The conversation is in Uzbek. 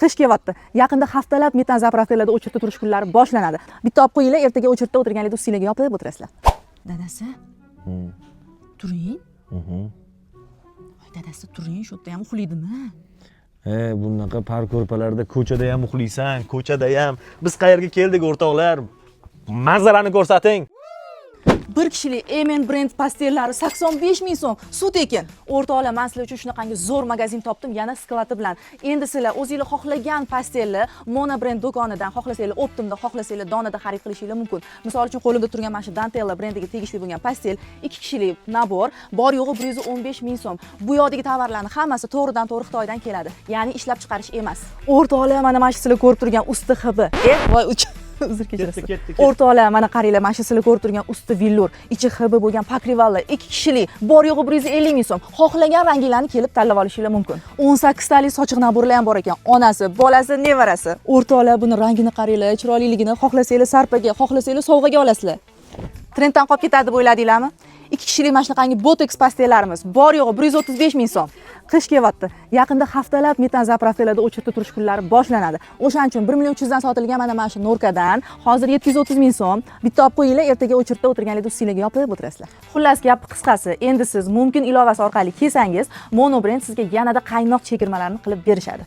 Qish kelyapti. Yaqinda haftalab metan zapravkalarda o'chirtda turish kunlari boshlanadi. Bitta olib qo'yinglar, ertaga o'chirtda o'tirganlikda ustinglarga yopib o'tirasizlar. Dadasi? Turing. Voy dadasi, turing, shu yerda ham uxlaydimi? Bunaqa parko'rpalarda ko'chada ham uxlaysan, ko'chada ham. Biz qayerga keldik o'rtoqlar? Manzarani ko'rsating. Bir kishilik Emen brend pastellari 85 ming so'm. Sut ekin. O'rtoqlar, men sizlar uchun shunaqangi zo'r magazin topdim, yana sklati bilan. Endi sizlar o'zingizlar xohlagan pastellni Mono brend do'konidan, xohlasanglar Optimda, xohlasanglar Donada xarid qilishingiz mumkin. Misol uchun qo'limda turgan mana shu Dantella brendiga tegishli bo'lgan pastel 2 kishilik nabor, bor yo'g'i 115 ming so'm. Bu yoqdagi tovarlarning hammasi to'g'ridan-to'g'ri Xitoydan keladi. Ya'ni ishlab chiqarish emas. O'rtoqlar, mana shu sizlar ko'rib turgan usti hibi. Voy uzr kechirasiz. O'rtoqlar, mana qaranglar, mana shu sizlar ko'rib turgan usti villur, ichi hibi bo'lgan pakrivalli 2 kishilik, bor yo'g'i 150 ming so'm. Xohlagan ranginglarni kelib tanlab olishingiz mumkin. 18 talik sochiq naborlar ham bor ekan. Onasi, bolasi, nevarasi. O'rtoqlar, buni rangini qaranglar, chiroyliligini, xohlasanglar sarpaga, xohlasanglar sovg'aga olasizlar. Trenddan qolib ketadi deb o'yladinglarmi? 2 kishilik mana shunaqangi botox pastellarimiz bor yo'g'i 135 ming so'm. Qish kelyapti. Yaqinda haftalab metan zapravkalarda o'chirtda turish kunlari boshlanadi. O'shaning uchun 1 300 dan sotilgan mana shu Norkadan hozir 730 ming so'm. Bitta olib qo'yinglar, ertaga o'chirtda o'tirganlikda ustinglarga yopib o'tirasizlar. Xullas, gap qisqasi, endi siz mumkin ilovasi orqali kelsangiz, Mono brend sizga yanada qaynoq chegirmalarni qilib berishadi.